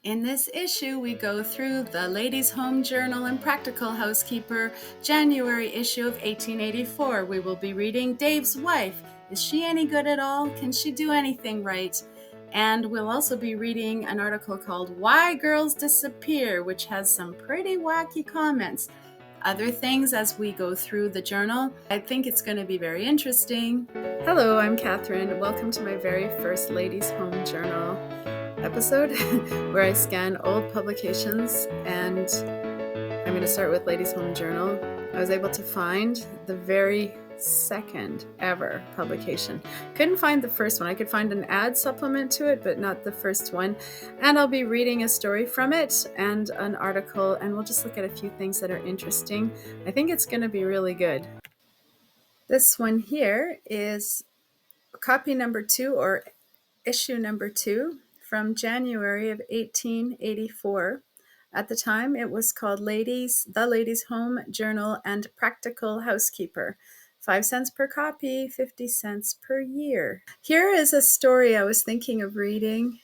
In this issue, we go through the Ladies' Home Journal and Practical Housekeeper, January issue of 1884. We will be reading Dave's Wife. Is she any good at all? Can she do anything right? And we'll also be reading an article called Why Girls Disappear, which has some pretty wacky comments. Other things as we go through the journal. I think it's going to be very interesting. Hello, I'm Catherine. Welcome to my very first Ladies' Home Journal episode where I scan old publications, and I'm going to start with Ladies' Home Journal. I was able to find the very second ever publication. Couldn't find the first one. I could find an ad supplement to it, but not the first one. And I'll be reading a story from it and an article, and we'll just look at a few things that are interesting. I think it's going to be really good. This one here is copy number 2 or issue number 2 from January of 1884. At the time, it was called The Ladies' Home Journal and Practical Housekeeper. 5 cents per copy, 50 cents per year. Here is a story I was thinking of reading.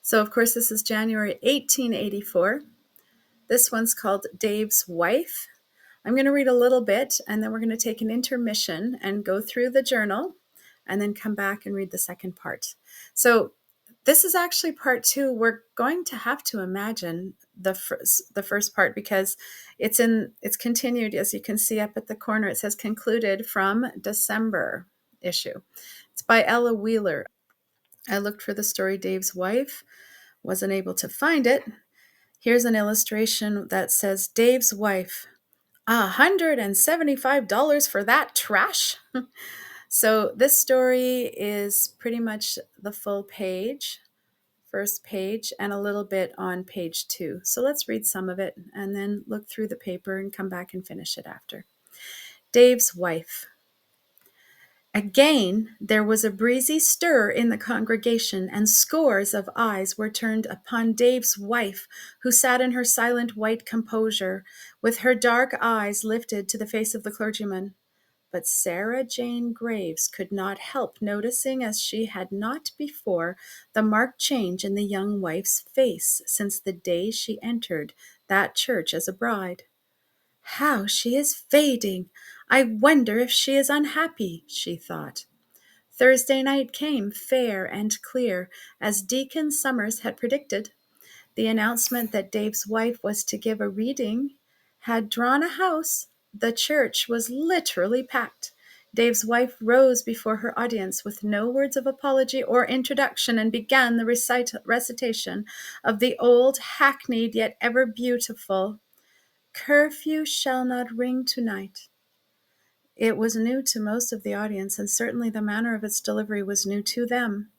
So, of course, this is January 1884. This one's called Dave's Wife. I'm going to read a little bit, and then we're going to take an intermission and go through the journal, and then come back and read the second part. So this is actually part 2. We're going to have to imagine the first part because it's continued, as you can see up at the corner. It says concluded from December issue. It's by Ella Wheeler. I looked for the story Dave's Wife, wasn't able to find it. Here's an illustration that says Dave's Wife, $175 for that trash. So this story is pretty much the full page, first page, and a little bit on page 2. So let's read some of it and then look through the paper and come back and finish it after. Dave's Wife. Again, there was a breezy stir in the congregation, and scores of eyes were turned upon Dave's wife, who sat in her silent white composure, with her dark eyes lifted to the face of the clergyman. But Sarah Jane Graves could not help noticing, as she had not before, the marked change in the young wife's face since the day she entered that church as a bride. How she is fading! I wonder if she is unhappy, she thought. Thursday night came fair and clear, as Deacon Summers had predicted. The announcement that Dave's wife was to give a reading had drawn a house. The church was literally packed. Dave's wife rose before her audience with no words of apology or introduction and began the recitation of the old, hackneyed, yet ever beautiful "Curfew shall not ring tonight." It was new to most of the audience, and certainly the manner of its delivery was new to them.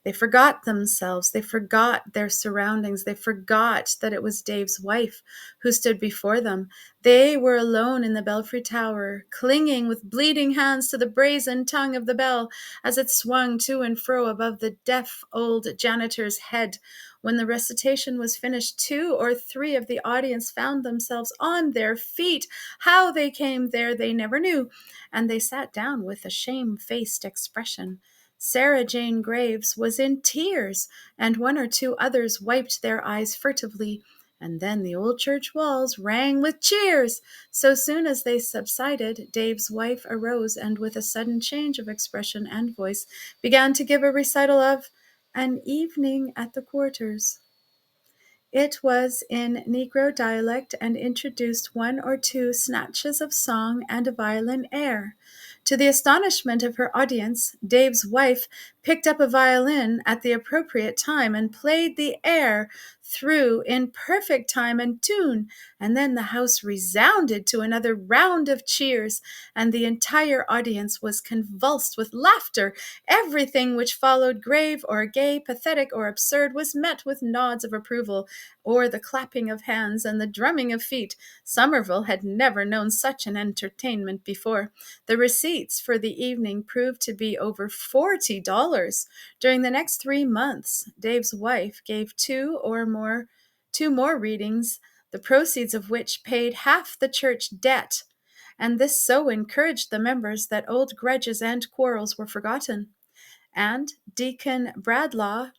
They forgot themselves. They forgot their surroundings. They forgot that it was Dave's wife who stood before them. They were alone in the belfry tower, clinging with bleeding hands to the brazen tongue of the bell as it swung to and fro above the deaf old janitor's head. When the recitation was finished, 2 or 3 of the audience found themselves on their feet. How they came there they never knew, and they sat down with a shame-faced expression. Sarah Jane Graves was in tears, and 1 or 2 others wiped their eyes furtively, and then the old church walls rang with cheers. So soon as they subsided, Dave's wife arose and, with a sudden change of expression and voice, began to give a recital of An Evening at the Quarters. It was in Negro dialect and introduced 1 or 2 snatches of song and a violin air. To the astonishment of her audience, Dave's wife picked up a violin at the appropriate time and played the air through in perfect time and tune, and then the house resounded to another round of cheers, and the entire audience was convulsed with laughter. Everything which followed, grave or gay, pathetic or absurd, was met with nods of approval, or the clapping of hands and the drumming of feet. Somerville had never known such an entertainment before. The receipts for the evening proved to be over $40. During the next 3 months, Dave's wife gave two more readings, the proceeds of which paid half the church debt, and this so encouraged the members that old grudges and quarrels were forgotten. And Deacon Bradlaugh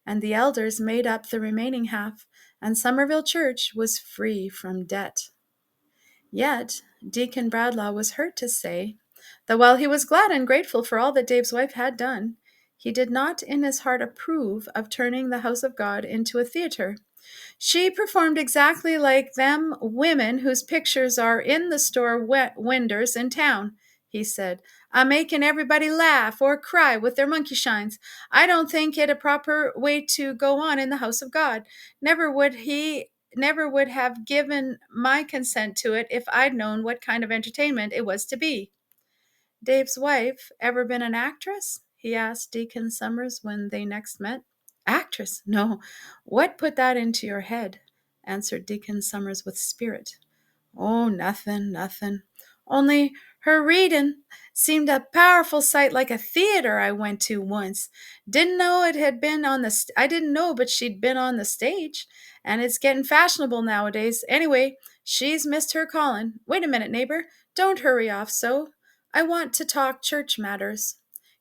and the elders made up the remaining half, and Somerville Church was free from debt. Yet Deacon Bradlaugh was hurt to say that while he was glad and grateful for all that Dave's wife had done, he did not in his heart approve of turning the house of God into a theatre. She performed exactly like them women whose pictures are in the store winders in town, he said, a making everybody laugh or cry with their monkey shines. I don't think it a proper way to go on in the house of God. Never would have given my consent to it if I'd known what kind of entertainment it was to be. Dave's wife ever been an actress? He asked Deacon Summers when they next met. Actress? No. What put that into your head? Answered Deacon Summers with spirit. Oh, nothing. Only her readin' seemed a powerful sight like a theater I went to once. Didn't know it had been on the I didn't know but she'd been on the stage, and it's getting fashionable nowadays. Anyway, she's missed her callin'. Wait a minute, neighbor. Don't hurry off so. I want to talk church matters.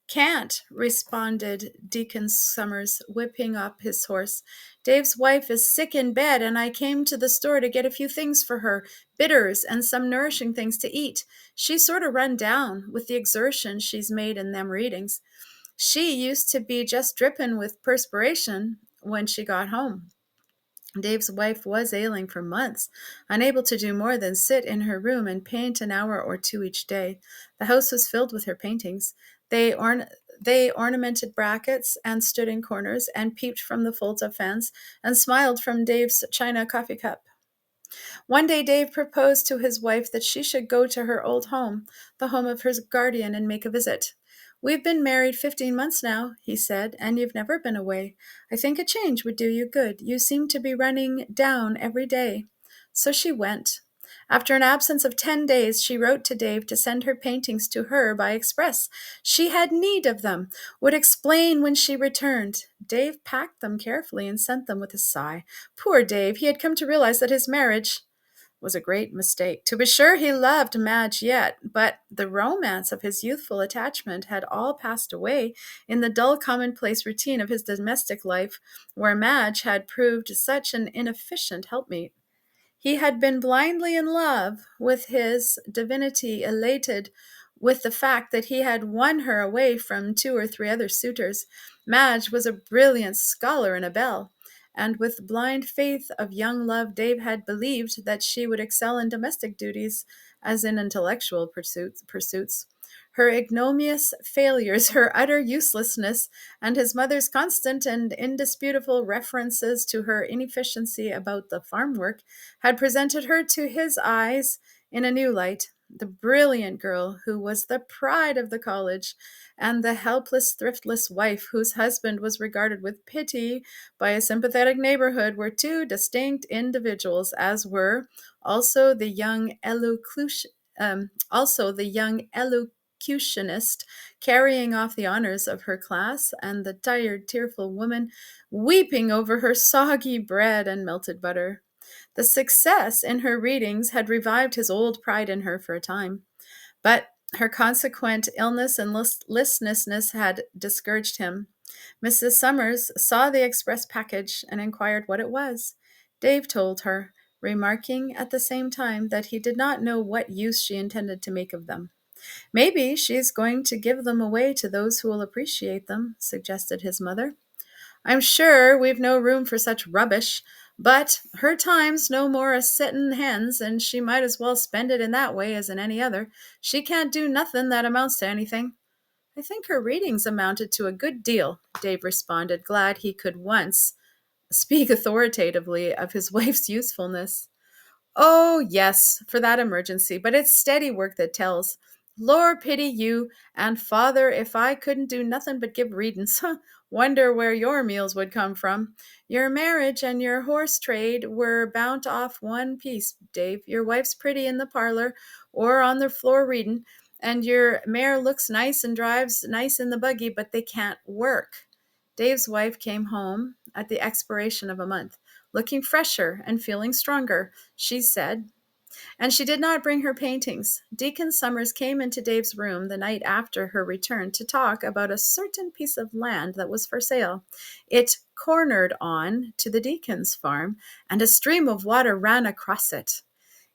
Can't, responded Deacon Summers, whipping up his horse. Dave's wife is sick in bed, and I came to the store to get a few things for her, bitters and some nourishing things to eat. She's sort of run down with the exertion she's made in them readings. She used to be just dripping with perspiration when she got home. Dave's wife was ailing for months, unable to do more than sit in her room and paint an hour or two each day. The house was filled with her paintings. They ornamented brackets and stood in corners and peeped from the folds of fans and smiled from Dave's china coffee cup. One day Dave proposed to his wife that she should go to her old home, the home of her guardian, and make a visit. We've been married 15 months now, he said, and you've never been away. I think a change would do you good. You seem to be running down every day. So she went. After an absence of 10 days, she wrote to Dave to send her paintings to her by express. She had need of them, would explain when she returned. Dave packed them carefully and sent them with a sigh. Poor Dave, he had come to realize that his marriage was a great mistake. To be sure, he loved Madge yet, but the romance of his youthful attachment had all passed away in the dull commonplace routine of his domestic life, where Madge had proved such an inefficient helpmeet. He had been blindly in love with his divinity, elated with the fact that he had won her away from 2 or 3 other suitors. Madge was a brilliant scholar and a belle, and with blind faith of young love, Dave had believed that she would excel in domestic duties as in intellectual pursuits. Her ignominious failures, her utter uselessness, and his mother's constant and indisputable references to her inefficiency about the farm work had presented her to his eyes in a new light. The brilliant girl who was the pride of the college, and the helpless, thriftless wife whose husband was regarded with pity by a sympathetic neighborhood were two distinct individuals, as were also the young elocutionist carrying off the honors of her class, and the tired, tearful woman weeping over her soggy bread and melted butter. The success in her readings had revived his old pride in her for a time, but her consequent illness and listlessness had discouraged him. Mrs. Summers saw the express package and inquired what it was. Dave told her, remarking at the same time that he did not know what use she intended to make of them. Maybe she's going to give them away to those who will appreciate them, suggested his mother. I'm sure we've no room for such rubbish, but her time's no more a settin' hens, and she might as well spend it in that way as in any other. She can't do nothing that amounts to anything. I think her readings amounted to a good deal, Dave responded, glad he could once speak authoritatively of his wife's usefulness. Oh, yes, for that emergency, but it's steady work that tells. Lord pity you, and father, if I couldn't do nothing but give readings. Wonder where your meals would come from. Your marriage and your horse trade were bound off one piece, Dave. Your wife's pretty in the parlor or on the floor reading, and your mare looks nice and drives nice in the buggy, but they can't work. Dave's wife came home at the expiration of a month, looking fresher and feeling stronger. She said, And she did not bring her paintings. Deacon Summers came into Dave's room the night after her return to talk about a certain piece of land that was for sale. It cornered on to the deacon's farm, and a stream of water ran across it.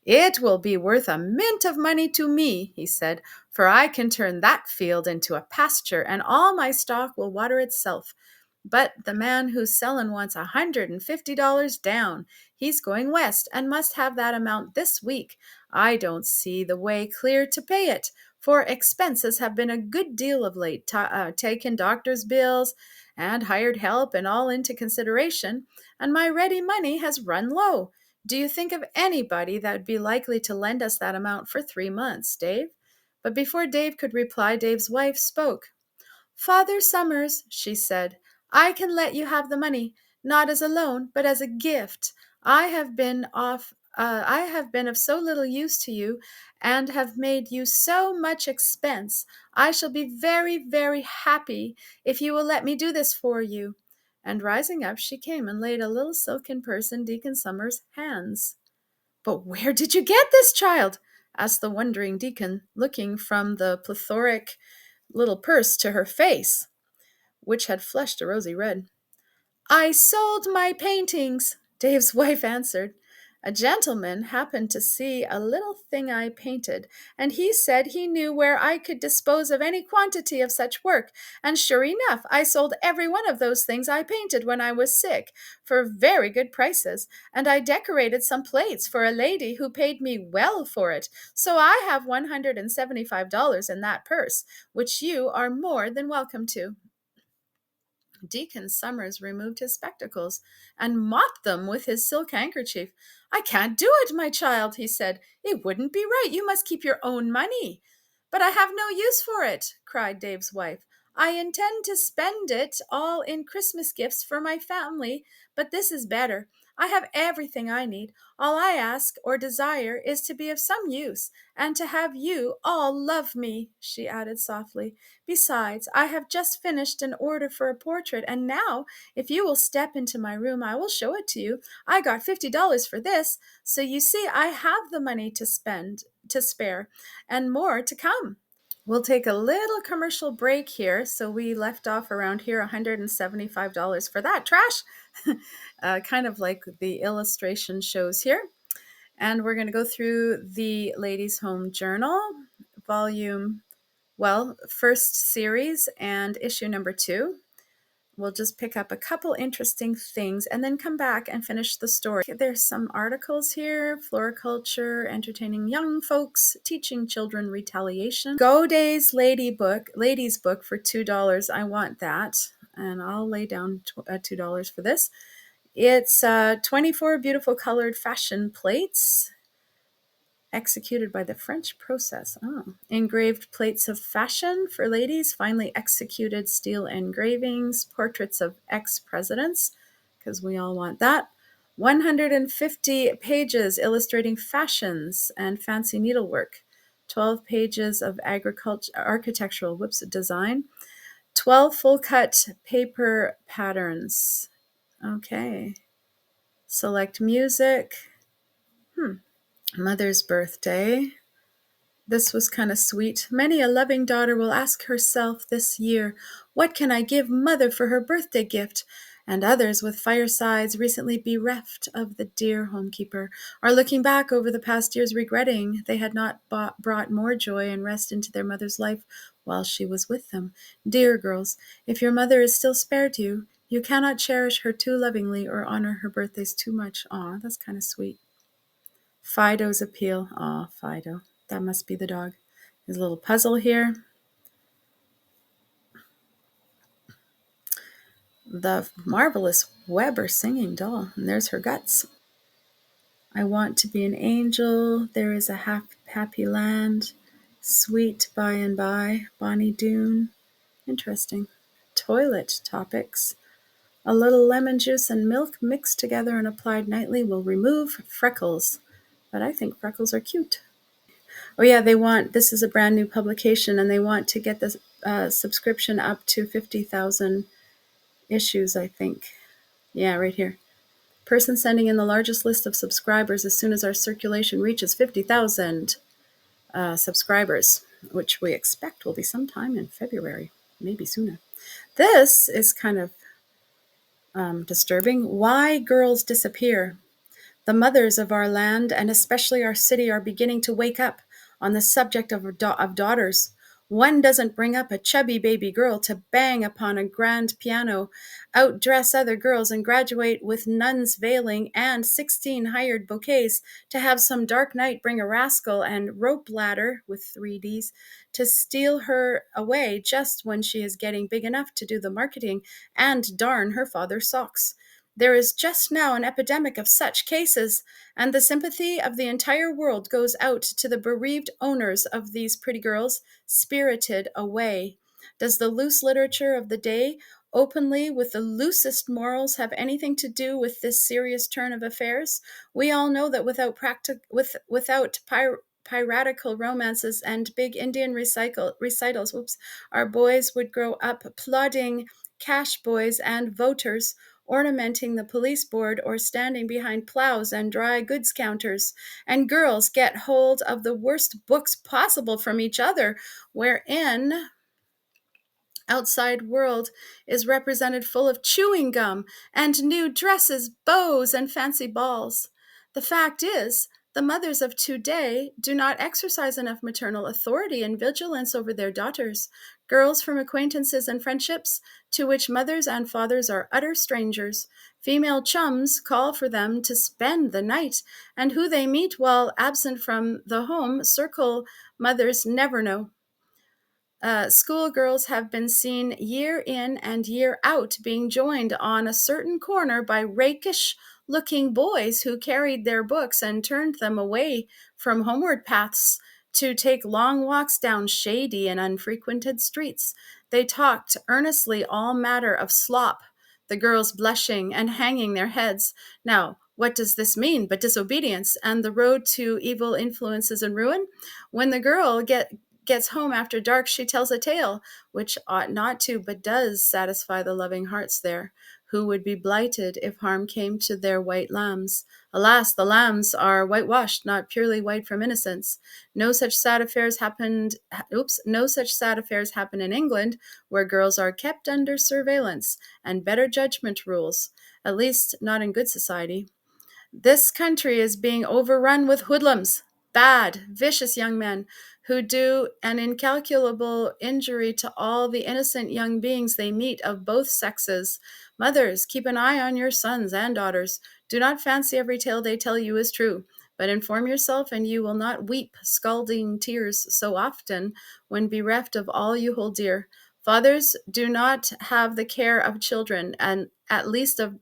"It will be worth a mint of money to me," he said, "for I can turn that field into a pasture, and all my stock will water itself. But the man who's sellin' wants $150 down. He's going west and must have that amount this week. I don't see the way clear to pay it, for expenses have been a good deal of late, taken doctor's bills and hired help and all into consideration, and my ready money has run low. Do you think of anybody that would be likely to lend us that amount for 3 months, Dave?" But before Dave could reply, Dave's wife spoke. "Father Summers," she said, "I can let you have the money, not as a loan, but as a gift. I have been of so little use to you, and have made you so much expense. I shall be very, very happy if you will let me do this for you." And rising up, she came and laid a little silken purse in Deacon Summers' hands. "But where did you get this, child?" asked the wondering deacon, looking from the plethoric little purse to her face, which had flushed a rosy red. "I sold my paintings," Dave's wife answered. "A gentleman happened to see a little thing I painted, and he said he knew where I could dispose of any quantity of such work, and sure enough, I sold every one of those things I painted when I was sick, for very good prices, and I decorated some plates for a lady who paid me well for it, so I have $175 in that purse, which you are more than welcome to." Deacon Summers removed his spectacles and mopped them with his silk handkerchief. "I can't do it, my child," he said. "It wouldn't be right. You must keep your own money." "But I have no use for it," cried Dave's wife. "I intend to spend it all in Christmas gifts for my family, but this is better. I have everything I need. All I ask or desire is to be of some use, and to have you all love me," she added softly. "Besides, I have just finished an order for a portrait, and now, if you will step into my room, I will show it to you. I got $50 for this, so you see I have the money to spare, and more to come." We'll take a little commercial break here. So we left off around here, $175 for that trash, kind of like the illustration shows here. And we're going to go through the Ladies' Home Journal, first series and issue number 2. We'll just pick up a couple interesting things and then come back and finish the story. There's some articles here: floriculture, entertaining young folks, teaching children retaliation. Godey's ladies book for $2. I want that, and I'll lay down $2 for this. It's 24 beautiful colored fashion plates, executed by the French process. Oh. Engraved plates of fashion for ladies, finely executed steel engravings, portraits of ex-presidents, because we all want that. 150 pages illustrating fashions and fancy needlework. 12 pages of architectural design. 12 full-cut paper patterns. Okay. Select music. Mother's birthday. This was kind of sweet. Many a loving daughter will ask herself this year, "What can I give Mother for her birthday gift?" And others, with firesides recently bereft of the dear homekeeper, are looking back over the past years, regretting they had not brought more joy and rest into their mother's life while she was with them. Dear girls, if your mother is still spared you, you cannot cherish her too lovingly or honor her birthdays too much. Aw, that's kind of sweet. Fido's appeal. Aw, Fido. That must be the dog. There's a little puzzle here. The marvelous Weber singing doll. And there's her guts. I want to be an angel. There is a happy land. Sweet by and by. Bonnie Doon. Interesting. Toilet topics. A little lemon juice and milk mixed together and applied nightly will remove freckles. But I think freckles are cute. Oh yeah, this is a brand new publication, and they want to get the subscription up to 50,000 issues, I think. Yeah, right here. Person sending in the largest list of subscribers as soon as our circulation reaches 50,000 subscribers, which we expect will be sometime in February, maybe sooner. This is kind of disturbing. Why girls disappear. The mothers of our land, and especially our city, are beginning to wake up on the subject of daughters. One doesn't bring up a chubby baby girl to bang upon a grand piano, outdress other girls, and graduate with nun's veiling and 16 hired bouquets to have some dark night bring a rascal and rope ladder with 3Ds to steal her away just when she is getting big enough to do the marketing and darn her father's socks. There is just now an epidemic of such cases, and the sympathy of the entire world goes out to the bereaved owners of these pretty girls spirited away. Does the loose literature of the day, openly with the loosest morals, have anything to do with this serious turn of affairs? We all know that without piratical romances and big Indian recitals, our boys would grow up plodding cash boys and voters, ornamenting the police board or standing behind plows and dry goods counters, and girls get hold of the worst books possible from each other, wherein outside world is represented full of chewing gum and new dresses, bows, and fancy balls. The fact is, the mothers of today do not exercise enough maternal authority and vigilance over their daughters. Girls from acquaintances and friendships, to which mothers and fathers are utter strangers. Female chums call for them to spend the night, and who they meet while absent from the home circle mothers never know. Schoolgirls have been seen year in and year out being joined on a certain corner by rakish-looking boys who carried their books and turned them away from homeward paths to take long walks down shady and unfrequented streets. They talked earnestly all matter of slop, the girls blushing and hanging their heads. Now, what does this mean but disobedience and the road to evil influences and ruin? When the girl gets home after dark, she tells a tale, which ought not to, but does satisfy the loving hearts there, who would be blighted if harm came to their white lambs. Alas, the lambs are whitewashed, not purely white from innocence. No such sad affairs happen in England, where girls are kept under surveillance and better judgment rules, at least not in good society. This country is being overrun with hoodlums, bad, vicious young men who do an incalculable injury to all the innocent young beings they meet of both sexes. Mothers, keep an eye on your sons and daughters. Do not fancy every tale they tell you is true, but inform yourself, and you will not weep scalding tears so often when bereft of all you hold dear. Fathers, do not have the care of children, and at least of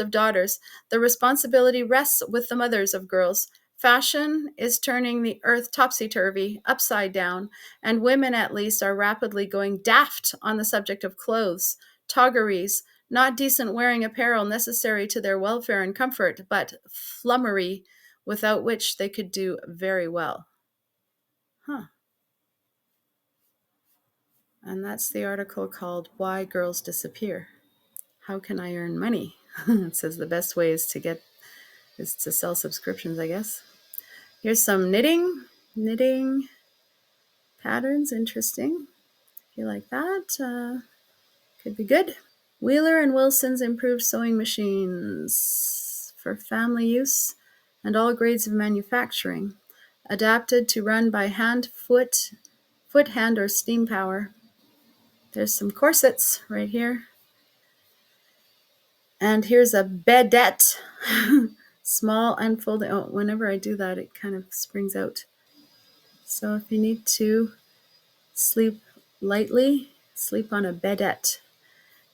daughters. The responsibility rests with the mothers of girls. Fashion is turning the earth topsy-turvy, upside down, and women at least are rapidly going daft on the subject of clothes, toggeries, not decent wearing apparel necessary to their welfare and comfort, but flummery, without which they could do very well. And that's the article called Why Girls Disappear. How can I earn money? It says the best way is to sell subscriptions, I guess. Here's some knitting patterns. Interesting. If you like that, could be good. Wheeler and Wilson's improved sewing machines for family use and all grades of manufacturing, adapted to run by hand, foot, hand, or steam power. There's some corsets right here. And here's a bedette. Small unfolding. Oh, whenever I do that, it kind of springs out. So if you need to sleep lightly, sleep on a bedette.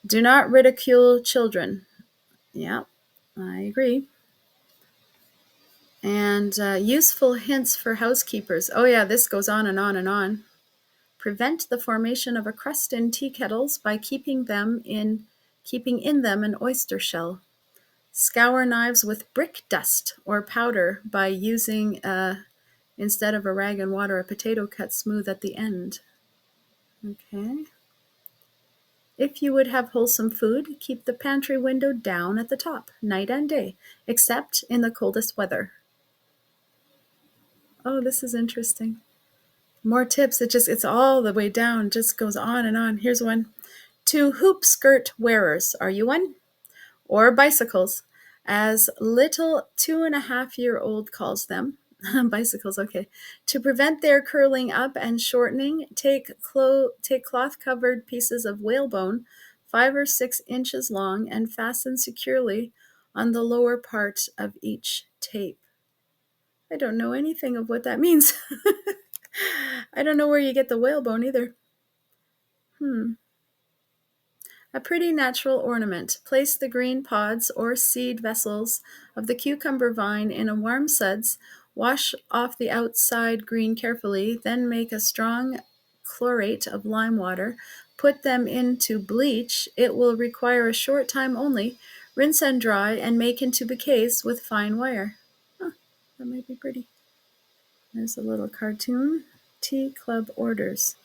Do not ridicule children. Yeah, I agree. And useful hints for housekeepers. Oh yeah, this goes on and on and on. Prevent the formation of a crust in tea kettles by keeping in them an oyster shell. Scour knives with brick dust or powder by using, instead of a rag and water, a potato cut smooth at the end. Okay. If you would have wholesome food, keep the pantry window down at the top, night and day, except in the coldest weather. Oh, this is interesting. More tips. It's all the way down, just goes on and on. Here's one. To hoop skirt wearers, are you one? Or bicycles, as little 2.5-year-old calls them. Bicycles, okay. To prevent their curling up and shortening, take cloth-covered pieces of whalebone, 5 or 6 inches long, and fasten securely on the lower part of each tape. I don't know anything of what that means. I don't know where you get the whalebone either. A pretty natural ornament. Place the green pods or seed vessels of the cucumber vine in a warm suds. Wash off the outside green carefully, then make a strong chlorate of lime water. Put them into bleach. It will require a short time only. Rinse and dry and make into bouquets with fine wire. That might be pretty. There's a little cartoon. Tea club orders.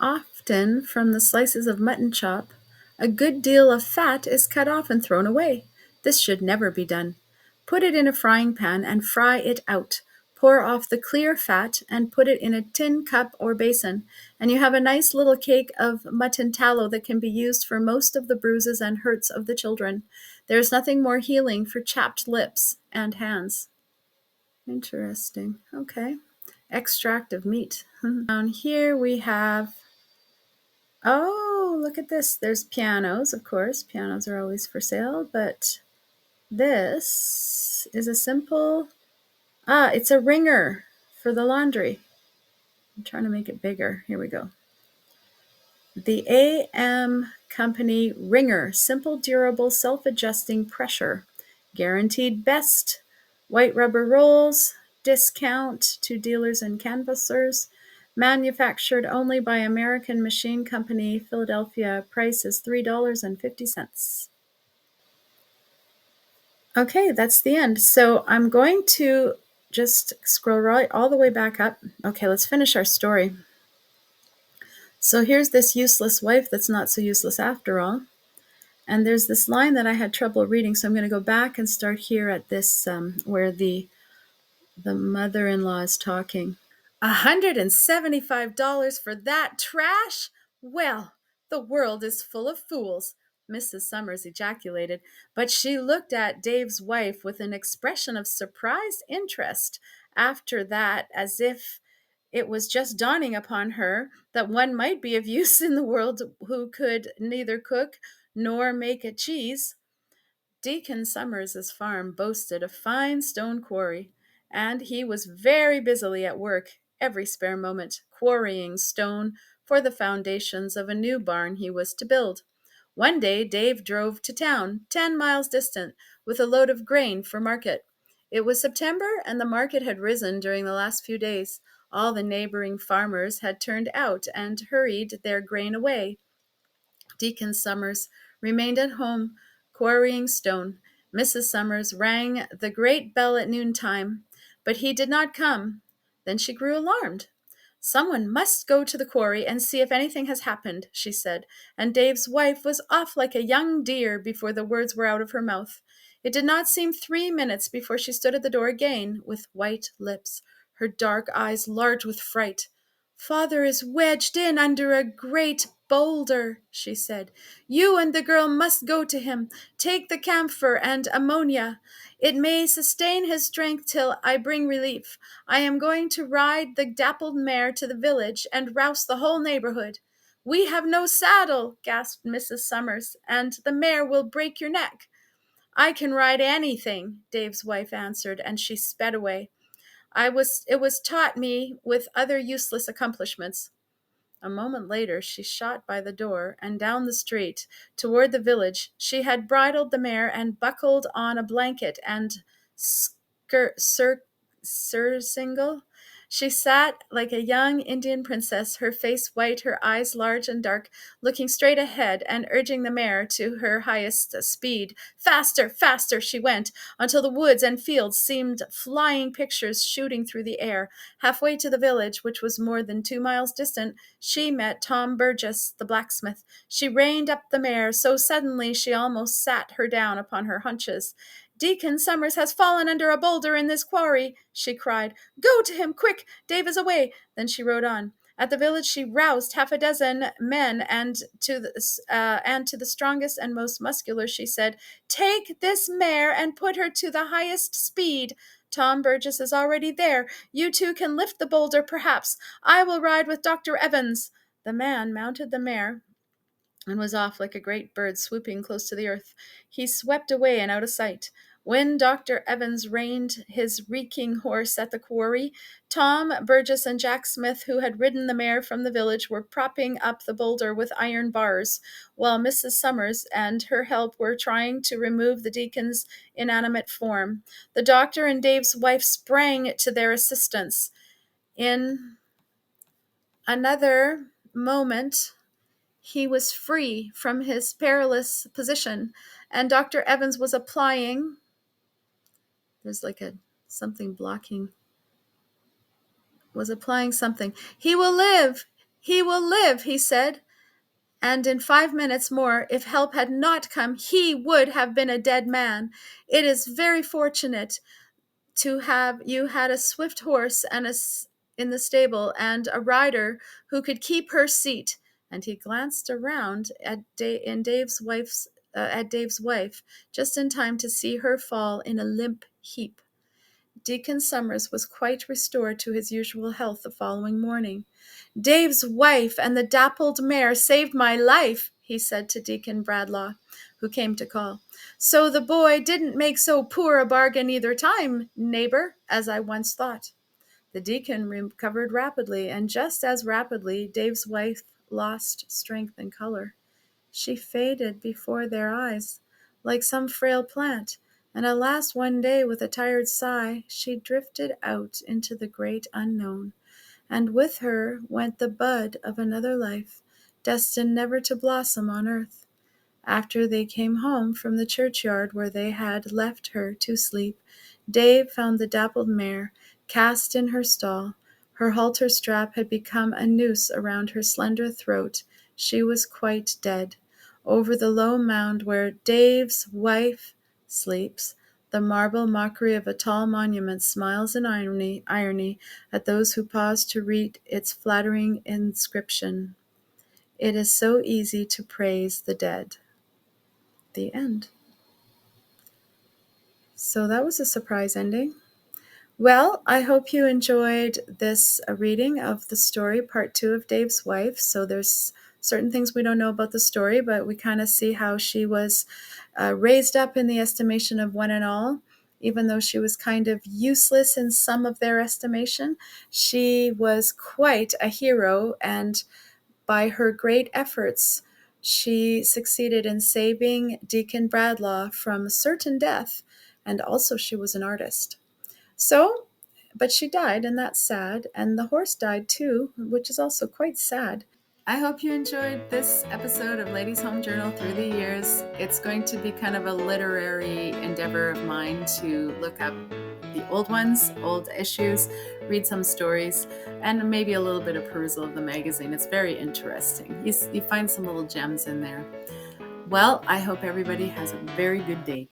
Often from the slices of mutton chop, a good deal of fat is cut off and thrown away. This should never be done. Put it in a frying pan and fry it out. Pour off the clear fat and put it in a tin cup or basin, and you have a nice little cake of mutton tallow that can be used for most of the bruises and hurts of the children. There is nothing more healing for chapped lips and hands. Interesting. Okay. Extract of meat. Down here we have, oh, look at this. There's pianos, of course. Pianos are always for sale, but this is a simple, it's a wringer for the laundry. I'm trying to make it bigger. Here we go. The AM Company Wringer, simple, durable, self-adjusting pressure. Guaranteed best. White rubber rolls, discount to dealers and canvassers. Manufactured only by American Machine Company, Philadelphia. Price is $3.50. Okay, that's the end. So I'm going to just scroll right all the way back up. Okay, let's finish our story. So here's this useless wife that's not so useless after all. And there's this line that I had trouble reading, so I'm going to go back and start here at this where the mother-in-law is talking. $175 for that trash? Well, the world is full of fools, Mrs. Summers ejaculated, but she looked at Dave's wife with an expression of surprised interest after that, as if it was just dawning upon her that one might be of use in the world who could neither cook nor make a cheese. Deacon Summers's farm boasted a fine stone quarry, and he was very busily at work every spare moment, quarrying stone for the foundations of a new barn he was to build. One day Dave drove to town, 10 miles distant, with a load of grain for market. It was September, and the market had risen during the last few days. All the neighboring farmers had turned out and hurried their grain away. Deacon Summers remained at home, quarrying stone. Mrs. Summers rang the great bell at noontime, but he did not come. Then she grew alarmed. Someone must go to the quarry and see if anything has happened, she said, and Dave's wife was off like a young deer before the words were out of her mouth. It did not seem 3 minutes before she stood at the door again, with white lips, her dark eyes large with fright. Father is wedged in under a great boulder, she said. You and the girl must go to him. Take the camphor and ammonia. It may sustain his strength till I bring relief. I am going to ride the dappled mare to the village and rouse the whole neighborhood. We have no saddle, gasped Mrs. Summers, and the mare will break your neck. I can ride anything, Dave's wife answered, and she sped away. It was taught me with other useless accomplishments. A moment later, she shot by the door and down the street toward the village. She had bridled the mare and buckled on a blanket and surcingle, She sat like a young Indian princess, her face white, her eyes large and dark, looking straight ahead and urging the mare to her highest speed. Faster, faster she went, until the woods and fields seemed flying pictures shooting through the air. Halfway to the village, which was more than 2 miles distant, she met Tom Burgess, the blacksmith. She reined up the mare so suddenly she almost sat her down upon her haunches. Deacon Summers has fallen under a boulder in this quarry, she cried. Go to him, quick! Dave is away. Then she rode on. At the village she roused half a dozen men, and to the strongest and most muscular she said, Take this mare and put her to the highest speed. Tom Burgess is already there. You two can lift the boulder, perhaps. I will ride with Dr. Evans. The man mounted the mare and was off like a great bird swooping close to the earth. He swept away and out of sight. When Dr. Evans reined his reeking horse at the quarry, Tom Burgess and Jack Smith, who had ridden the mare from the village, were propping up the boulder with iron bars, while Mrs. Summers and her help were trying to remove the deacon's inanimate form. The doctor and Dave's wife sprang to their assistance. In another moment, he was free from his perilous position, and Dr. Evans was applying. There's like something blocking. Was applying something. He will live! He will live, he said. And in 5 minutes more, if help had not come, he would have been a dead man. It is very fortunate to have you had a swift horse and in the stable and a rider who could keep her seat. And he glanced around at Dave's wife just in time to see her fall in a limp heap. Deacon Summers was quite restored to his usual health the following morning. Dave's wife and the dappled mare saved my life, he said to Deacon Bradlaugh, who came to call. So the boy didn't make so poor a bargain either time, neighbor, as I once thought. The deacon recovered rapidly, and just as rapidly Dave's wife lost strength and color. She faded before their eyes, like some frail plant, and at last one day, with a tired sigh, she drifted out into the great unknown, and with her went the bud of another life, destined never to blossom on earth. After they came home from the churchyard where they had left her to sleep, Dave found the dappled mare cast in her stall. Her halter strap had become a noose around her slender throat. She was quite dead. Over the low mound where Dave's wife sleeps, the marble mockery of a tall monument smiles in irony at those who pause to read its flattering inscription. It is so easy to praise the dead. The end. So that was a surprise ending. Well, I hope you enjoyed this reading of the story, part 2 of Dave's wife. So there's certain things we don't know about the story, but we kind of see how she was raised up in the estimation of one and all. Even though she was kind of useless in some of their estimation, she was quite a hero, and by her great efforts, she succeeded in saving Deacon Bradlaugh from certain death, and also she was an artist. So, but she died, and that's sad, and the horse died too, which is also quite sad. I hope you enjoyed this episode of Ladies' Home Journal Through the Years. It's going to be kind of a literary endeavor of mine to look up the old ones, old issues, read some stories, and maybe a little bit of perusal of the magazine. It's very interesting. You find some little gems in there. Well, I hope everybody has a very good day.